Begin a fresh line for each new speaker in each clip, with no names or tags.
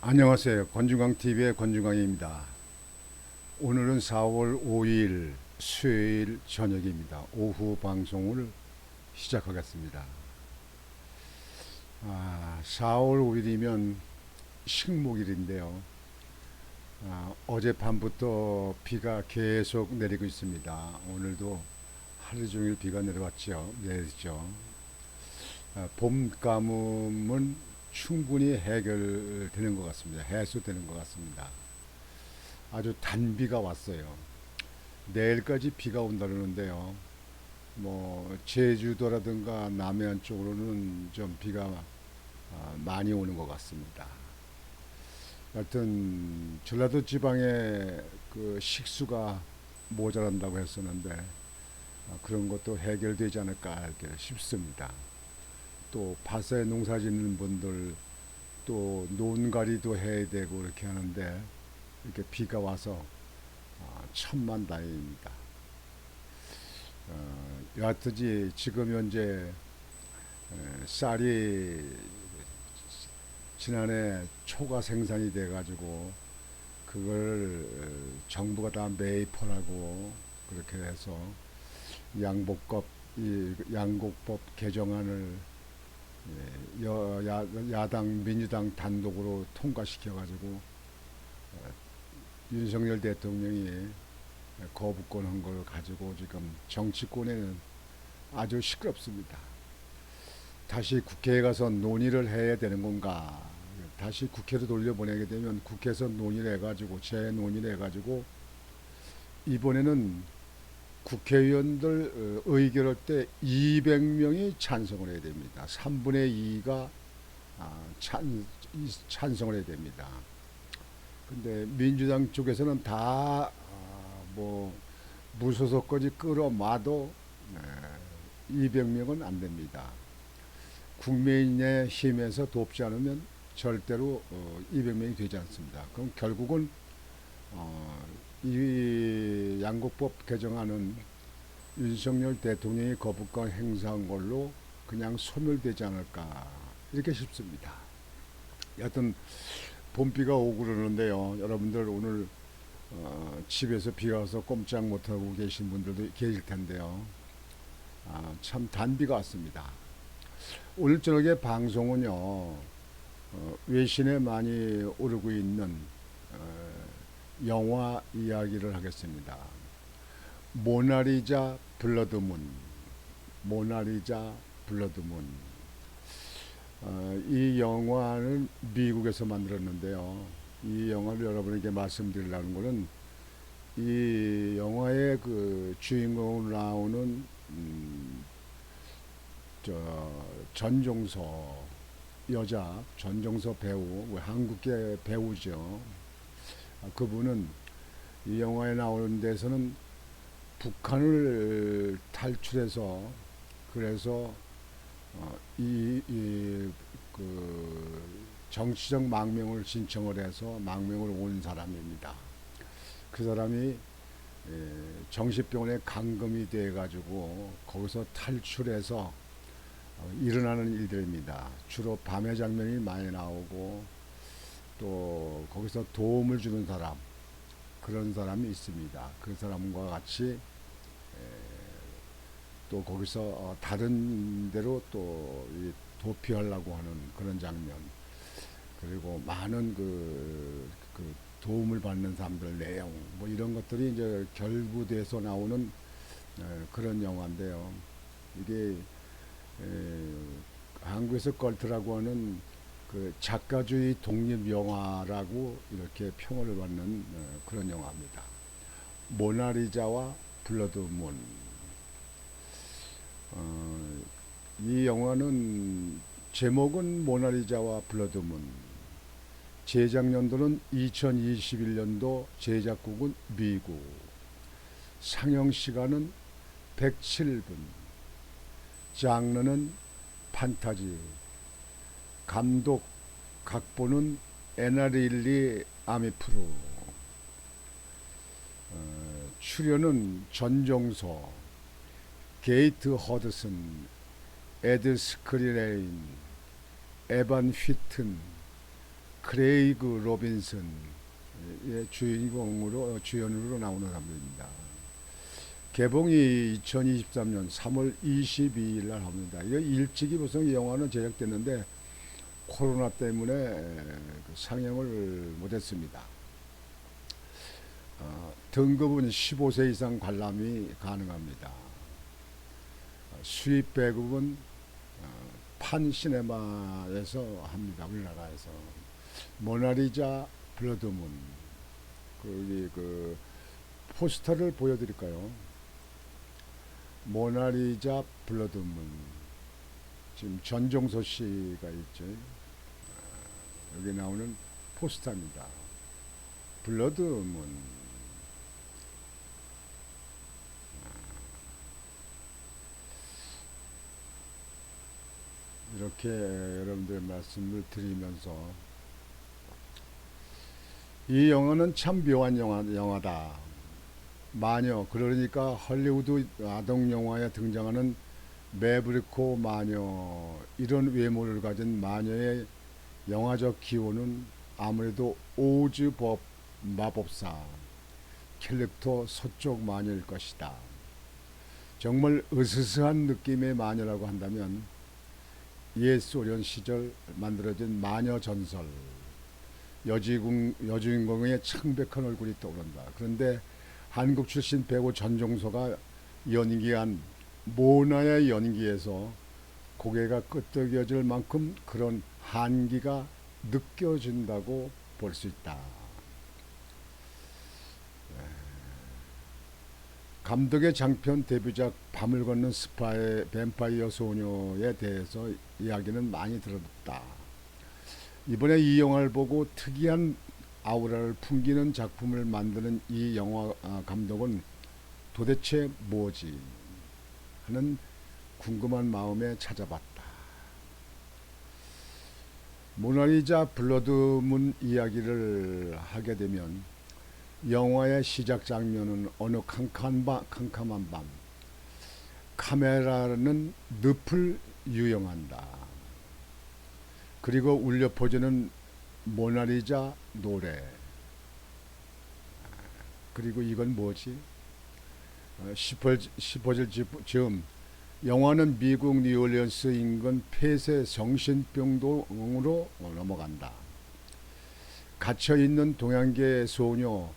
안녕하세요. 권중광TV의 권중광입니다. 오늘은 4월 5일 수요일 저녁입니다. 오후 방송을 시작하겠습니다. 4월 5일이면 식목일인데요. 어젯밤부터 비가 계속 내리고 있습니다. 오늘도 하루 종일 비가 내리죠. 봄 가뭄은 충분히 해결되는 것 같습니다. 해소되는 것 같습니다. 아주 단비가 왔어요. 내일까지 비가 온다 그러는데요. 뭐 제주도라든가 남해안 쪽으로는 좀 비가 많이 오는 것 같습니다. 하여튼 전라도 지방에 그 식수가 모자란다고 했었는데 그런 것도 해결되지 않을까 싶습니다. 또 밭에 농사 짓는 분들 또 논가리도 해야 되고 이렇게 하는데 이렇게 비가 와서 천만다행입니다. 여하튼지 지금 현재 쌀이 지난해 초가 생산이 돼 가지고 그걸 정부가 다 매입하라고 그렇게 해서 양곡법 개정안을 야당 민주당 단독으로 통과시켜가지고 윤석열 대통령이 거부권한 걸 가지고 지금 정치권에는 아주 시끄럽습니다. 다시 국회에 가서 논의를 해야 되는 건가? 다시 국회로 돌려보내게 되면 국회에서 논의를 해가지고 재논의를 해가지고 이번에는 국회의원들 의결할 때 200명이 찬성을 해야 됩니다. 3분의 2가 찬성을 해야 됩니다. 근데 민주당 쪽에서는 다 뭐 무소속까지 끌어마도 200명은 안 됩니다. 국민의 힘에서 돕지 않으면 절대로 200명이 되지 않습니다. 그럼 결국은 이 양곡법 개정안은 윤석열 대통령이 거부권 행사한 걸로 그냥 소멸되지 않을까 이렇게 싶습니다. 여하튼 봄비가 오고 그러는데요. 여러분들 오늘 집에서 비가 와서 꼼짝 못하고 계신 분들도 계실 텐데요. 참 단비가 왔습니다. 오늘 저녁에 방송은요. 외신에 많이 오르고 있는 영화 이야기를 하겠습니다. 모나리자 블러드문. 모나리자 블러드문. 이 영화는 미국에서 만들었는데요. 이 영화를 여러분에게 말씀드리려는 것은 이 영화의 그 주인공으로 나오는 전종서 여자 전종서 배우 한국계 배우죠. 그분은 이 영화에 나오는 데서는 북한을 탈출해서 그래서 그 정치적 망명을 신청을 해서 망명을 온 사람입니다. 그 사람이 정신병원에 감금이 돼 가지고 거기서 탈출해서 일어나는 일들입니다. 주로 밤의 장면이 많이 나오고 또 거기서 도움을 주는 사람 그런 사람이 있습니다. 그 사람과 같이 또 거기서 다른 데로 또 도피하려고 하는 그런 장면 그리고 많은 그 도움을 받는 사람들 내용 뭐 이런 것들이 이제 결부돼서 나오는 그런 영화인데요. 이게 한국에서 걸트라고 하는 그 작가주의 독립 영화라고 이렇게 평을 받는 그런 영화입니다. 모나리자와 블러드문. 이 영화는 제목은 모나리자와 블러드문. 제작 연도는 2021년도, 제작국은 미국. 상영 시간은 107분. 장르는 판타지. 감독 각본은 에나릴리 아미프로. 출연은 전종서, 게이트 허드슨, 에드 스크리레인, 에반 휘튼, 크레이그 로빈슨의 주연으로 나오는 작품입니다. 개봉이 2023년 3월 22일 날 합니다. 이거 일찍이 무슨 영화는 제작됐는데 코로나 때문에 상영을 못했습니다. 등급은 15세 이상 관람이 가능합니다. 수입 배급은 판시네마에서 합니다. 우리나라에서. 모나리자 블러드문. 그 포스터를 보여드릴까요? 모나리자 블러드문. 지금 전종서 씨가 있죠. 여기 나오는 포스터입니다. 블러드문. 이렇게 여러분들 말씀을 드리면서 이 영화는 참 묘한 영화다. 마녀, 그러니까 헐리우드 아동 영화에 등장하는 매브리코 마녀, 이런 외모를 가진 마녀의 영화적 기호는 아무래도 오즈 마법사 캘릭터 서쪽 마녀일 것이다. 정말 으스스한 느낌의 마녀라고 한다면 옛 소련 시절 만들어진 마녀 전설, 여주인공의 창백한 얼굴이 떠오른다. 그런데 한국 출신 배우 전종서가 연기한 모나의 연기에서 고개가 끄덕여질 만큼 그런 한기가 느껴진다고 볼 수 있다. 감독의 장편 데뷔작 밤을 걷는 스파의 뱀파이어 소녀에 대해서 이야기는 많이 들었다. 이번에 이 영화를 보고 특이한 아우라를 풍기는 작품을 만드는 이 영화 감독은 도대체 뭐지 하는 궁금한 마음에 찾아봤다. 모나리자 블러드문 이야기를 하게 되면 영화의 시작 장면은 어느 캄캄한 밤, 카메라는 늪을 유영한다. 그리고 울려 퍼지는 모나리자 노래. 그리고 이건 뭐지? 싶어질 즈음 영화는 미국 뉴올리언스 인근 폐쇄 정신병동으로 넘어간다. 갇혀있는 동양계 소녀,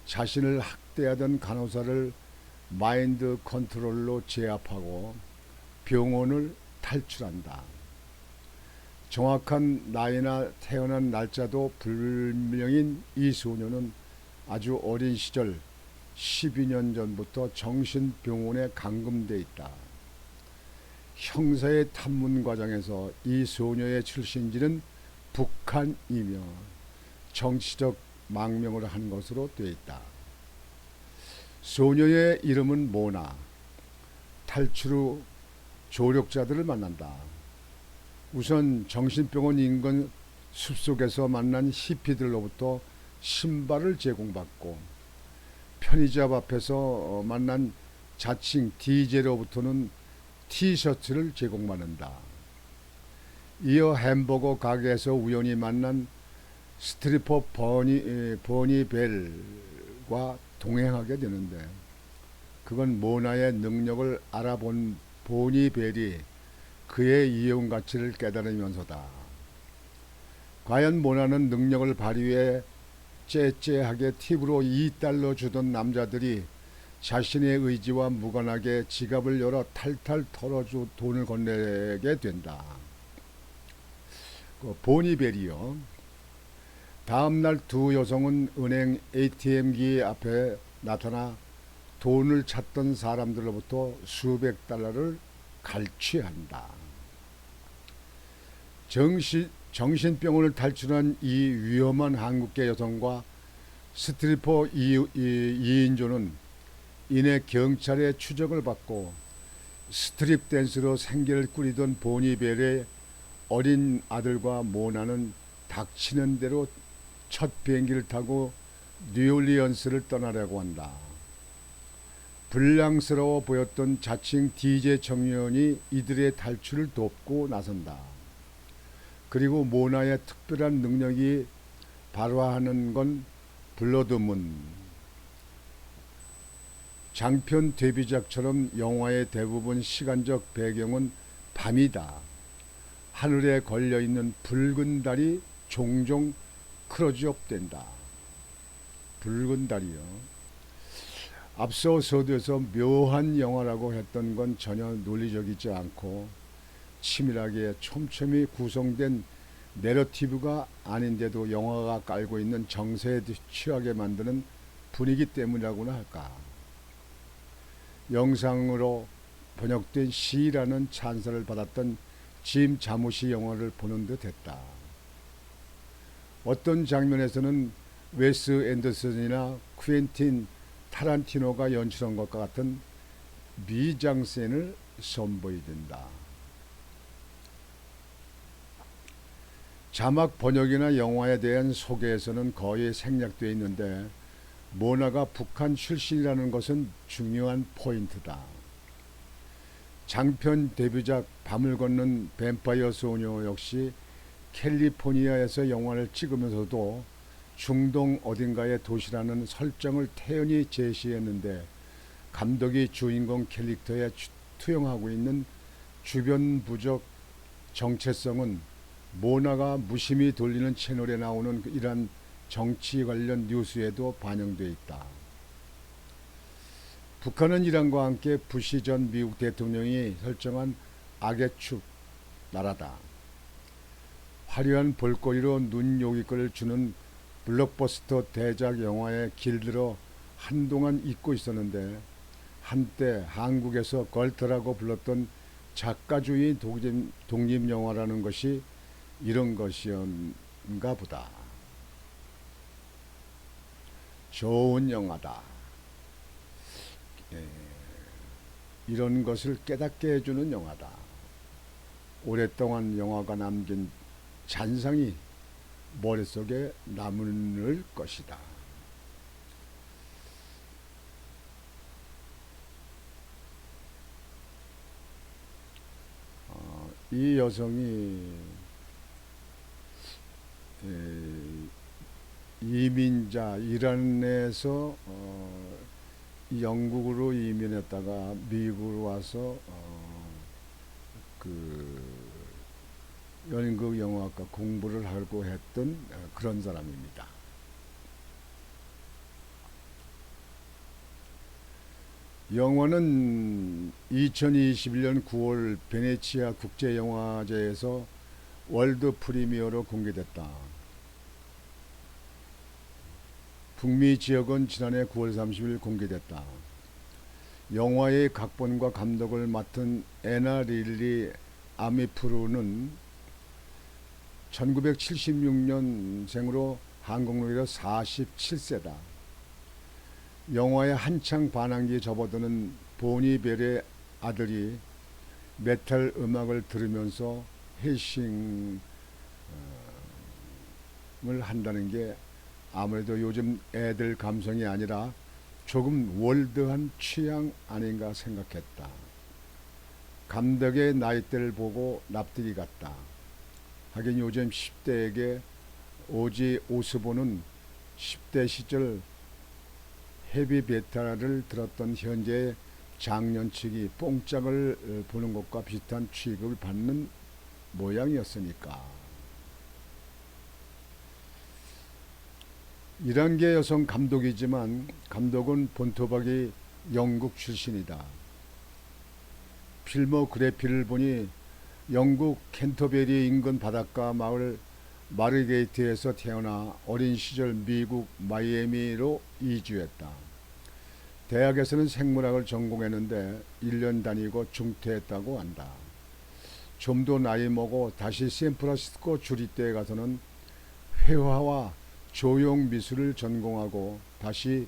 자신을 학대하던 간호사를 마인드 컨트롤로 제압하고 병원을 탈출한다. 정확한 나이나 태어난 날짜도 불명인 이 소녀는 아주 어린 시절 12년 전부터 정신병원에 감금돼 있다. 형사의 탐문 과정에서 이 소녀의 출신지는 북한이며 정치적 망명을 한 것으로 되어 있다. 소녀의 이름은 모나. 탈출 후 조력자들을 만난다. 우선 정신병원 인근 숲속에서 만난 히피들로부터 신발을 제공받고 편의점 앞에서 만난 자칭 DJ로부터는 티셔츠를 제공받는다. 이어 햄버거 가게에서 우연히 만난 스트리퍼 버니 벨과 동행하게 되는데 그건 모나의 능력을 알아본 보니 벨이 그의 이용 가치를 깨달으면서다. 과연 모나는 능력을 발휘해 째째하게 팁으로 $2 주던 남자들이 자신의 의지와 무관하게 지갑을 열어 탈탈 털어줘 돈을 건네게 된다. 보니 벨이요. 다음날 두 여성은 은행 ATM기 앞에 나타나 돈을 찾던 사람들로부터 수백 달러를 갈취한다. 정신병원을 탈출한 이 위험한 한국계 여성과 스트리퍼 2인조는 이내 경찰의 추적을 받고 스트립 댄스로 생계를 꾸리던 보니벨의 어린 아들과 모나는 닥치는 대로 첫 비행기를 타고 뉴올리언스를 떠나려고 한다. 불량스러워 보였던 자칭 DJ 청년이 이들의 탈출을 돕고 나선다. 그리고 모나의 특별한 능력이 발화하는 건 블러드문. 장편 데뷔작처럼 영화의 대부분 시간적 배경은 밤이다. 하늘에 걸려있는 붉은 달이 종종 클로즈업 된다. 붉은 달이요. 앞서 서두에서 묘한 영화라고 했던 건 전혀 논리적이지 않고 치밀하게 촘촘히 구성된 내러티브가 아닌데도 영화가 깔고 있는 정세에 취하게 만드는 분위기 때문이라고나 할까. 영상으로 번역된 시라는 찬사를 받았던 짐 자무시 영화를 보는 듯 했다. 어떤 장면에서는 웨스 앤더슨이나 퀸틴 타란티노가 연출한 것과 같은 미장센을 선보이던다. 자막 번역이나 영화에 대한 소개에서는 거의 생략되어 있는데 모나가 북한 출신이라는 것은 중요한 포인트다. 장편 데뷔작 밤을 걷는 뱀파이어 소녀 역시 캘리포니아에서 영화를 찍으면서도 중동 어딘가의 도시라는 설정을 태연히 제시했는데 감독이 주인공 캐릭터에 투영하고 있는 주변 부적 정체성은 모나가 무심히 돌리는 채널에 나오는 이러한 정치 관련 뉴스에도 반영되어 있다. 북한은 이란과 함께 부시 전 미국 대통령이 설정한 악의 축 나라다. 화려한 볼거리로 눈요깃거리를 주는 블록버스터 대작 영화에 길들어 한동안 잊고 있었는데 한때 한국에서 걸트라고 불렀던 작가주의 독립영화라는 것이 이런 것이었는가 보다. 좋은 영화다. 이런 것을 깨닫게 해주는 영화다. 오랫동안 영화가 남긴 잔상이 머릿속에 남을 것이다. 이 여성이 이민자 이란에서 영국으로 이민했다가 미국으로 와서 그 연극 영화과 공부를 하고 했던 그런 사람입니다. 영화는 2021년 9월 베네치아 국제영화제에서 월드 프리미어로 공개됐다. 북미 지역은 지난해 9월 30일 공개됐다. 영화의 각본과 감독을 맡은 에나 릴리 아미프루는 1976년생으로 한국 나이로 47세다. 영화에 한창 반항기에 접어드는 보니벨의 아들이 메탈 음악을 들으면서 해싱을 한다는 게 아무래도 요즘 애들 감성이 아니라 조금 월드한 취향 아닌가 생각했다. 감독의 나이대를 보고 납득이 갔다. 하긴 요즘 10대에게 오지 오스본은 10대 시절 헤비메탈을 들었던 현재의 장년층이 뽕짝을 보는 것과 비슷한 취급을 받는 모양이었으니까. 11개 여성 감독이지만 감독은 본토박이 영국 출신이다. 필모그래피를 보니 영국 캔터베리 인근 바닷가 마을 마르게이트에서 태어나 어린 시절 미국 마이애미로 이주했다. 대학에서는 생물학을 전공했는데 1년 다니고 중퇴했다고 한다. 좀 더 나이 먹어 다시 샌프란시스코 주립대에 가서는 회화와 조형 미술을 전공하고 다시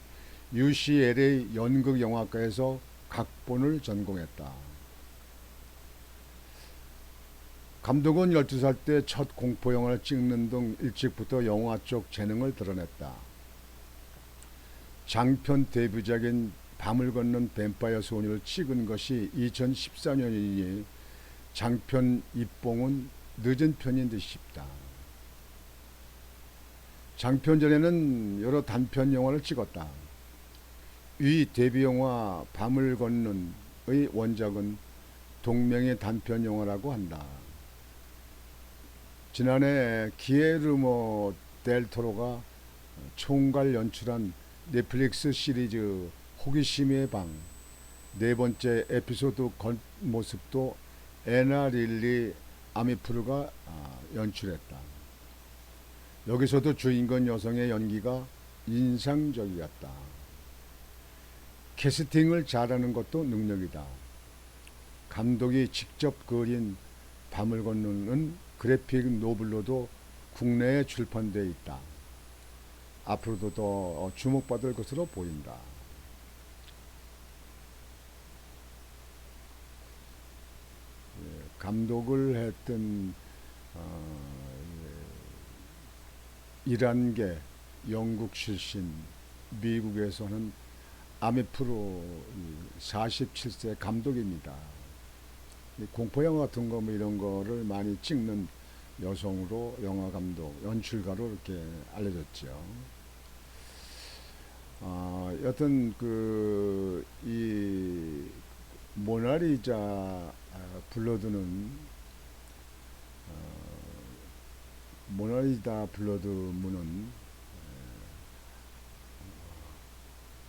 UCLA 연극영화과에서 각본을 전공했다. 감독은 12살 때 첫 공포영화를 찍는 등 일찍부터 영화 쪽 재능을 드러냈다. 장편 데뷔작인 밤을 걷는 뱀파이어 소녀를 찍은 것이 2014년이니 장편 입봉은 늦은 편인 듯 싶다. 장편 전에는 여러 단편 영화를 찍었다. 이 데뷔 영화 밤을 걷는의 원작은 동명의 단편 영화라고 한다. 지난해 기에르모 델 토로가 총괄 연출한 넷플릭스 시리즈 호기심의 방 네 번째 에피소드 겉모습도 에나 릴리 아미프루가 연출했다. 여기서도 주인공 여성의 연기가 인상적이었다. 캐스팅을 잘하는 것도 능력이다. 감독이 직접 그린 밤을 걷는 그래픽 노블로도 국내에 출판되어 있다. 앞으로도 더 주목받을 것으로 보인다. 감독을 했던 이란계 영국 출신 미국에서는 아미프로 47세 감독입니다. 공포영화 같은 거 뭐 이런 거를 많이 찍는 여성으로 영화 감독, 연출가로 이렇게 알려졌죠. 여튼 이 모나리자 블러드는 모나리자 블러드문은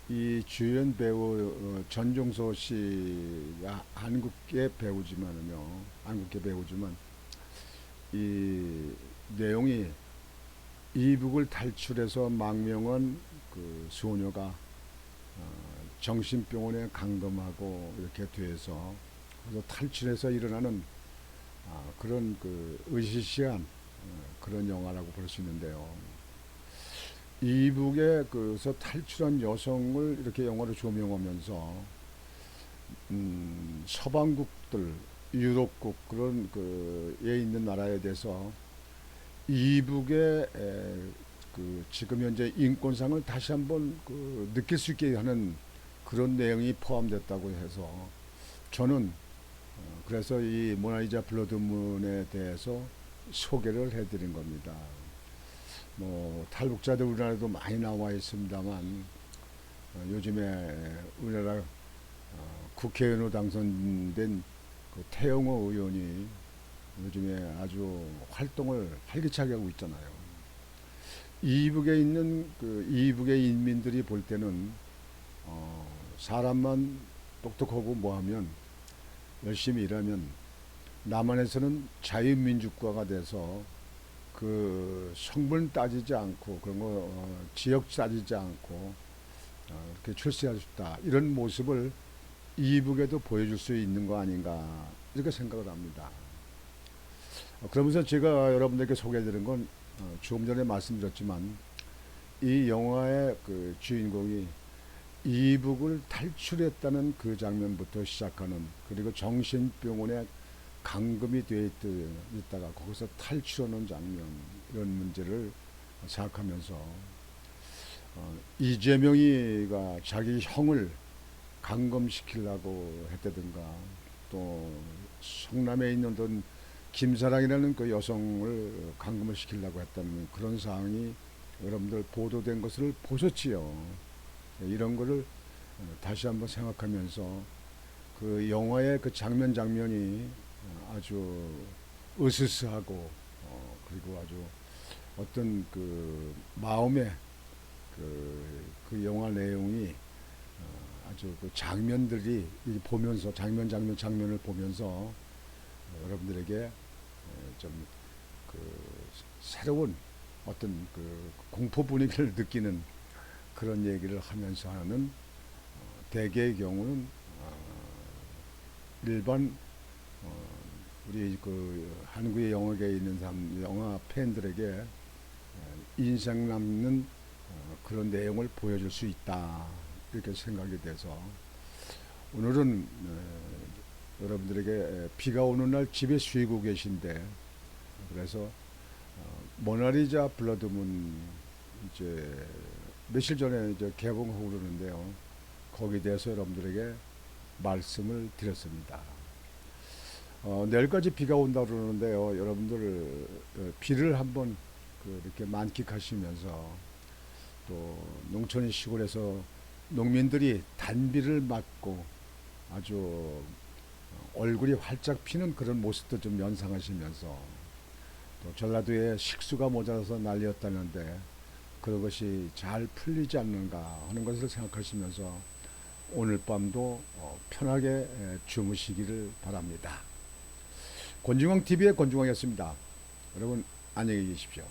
이 주연 배우 전종서 씨가 한국계 배우지만 이 내용이 이북을 탈출해서 망명한 그 소녀가 정신병원에 감금하고 이렇게 돼서 그래서 탈출해서 일어나는 그런 그 의시시한 그런 영화라고 볼 수 있는데요. 이북에 그서 탈출한 여성을 이렇게 영화로 조명하면서 서방국들, 유럽국 그런 그에 있는 나라에 대해서 이북의 그 지금 현재 인권상을 다시 한번 그 느낄 수 있게 하는 그런 내용이 포함됐다고 해서 저는 그래서 이 모나리자 블러드문에 대해서 소개를 해드린 겁니다. 뭐 탈북자들 우리나라에도 많이 나와 있습니다만 요즘에 우리나라 국회의원으로 당선된 그 태영호 의원이 요즘에 아주 활동을 활기차게 하고 있잖아요. 이북에 있는 그 이북의 인민들이 볼 때는 사람만 똑똑하고 뭐하면 열심히 일하면 남한에서는 자유민주국가가 돼서 그 성분 따지지 않고 그런 거 지역 따지지 않고 이렇게 출세할 수 있다 이런 모습을 이북에도 보여줄 수 있는 거 아닌가 이렇게 생각을 합니다. 그러면서 제가 여러분들께 소개해드린 건 조금 전에 말씀드렸지만 이 영화의 그 주인공이 이북을 탈출했다는 그 장면부터 시작하는 그리고 정신병원에 감금이 되어 있다가 거기서 탈출하는 장면 이런 문제를 생각하면서 이재명이가 자기 형을 감금시키려고 했다든가 또 성남에 있는 어떤 김사랑이라는 그 여성을 감금을 시키려고 했다는 그런 사항이 여러분들 보도된 것을 보셨지요. 이런 거를 다시 한번 생각하면서 그 영화의 그 장면이 아주 으스스하고 그리고 아주 어떤 그 마음의 그 영화 내용이 아주 그 장면들이 보면서 장면을 보면서 여러분들에게 좀 그 새로운 어떤 그 공포 분위기를 느끼는 그런 얘기를 하면서 하는 대개의 경우는 일반 우리 그 한국의 영화계에 있는 영화 팬들에게 인상 남는 그런 내용을 보여줄 수 있다 이렇게 생각이 돼서 오늘은 여러분들에게 비가 오는 날 집에 쉬고 계신데 그래서 모나리자 블러드문 이제 며칠 전에 이제 개봉하고 그러는데요. 거기에 대해서 여러분들에게 말씀을 드렸습니다. 내일까지 비가 온다 그러는데요. 여러분들 비를 한번 이렇게 만끽하시면서 또 농촌 시골에서 농민들이 단비를 맞고 아주 얼굴이 활짝 피는 그런 모습도 좀 연상하시면서 또 전라도에 식수가 모자라서 난리였다는데 그것이 잘 풀리지 않는가 하는 것을 생각하시면서 오늘 밤도 편하게 주무시기를 바랍니다. 권중왕 TV의 권중왕이었습니다. 여러분 안녕히 계십시오.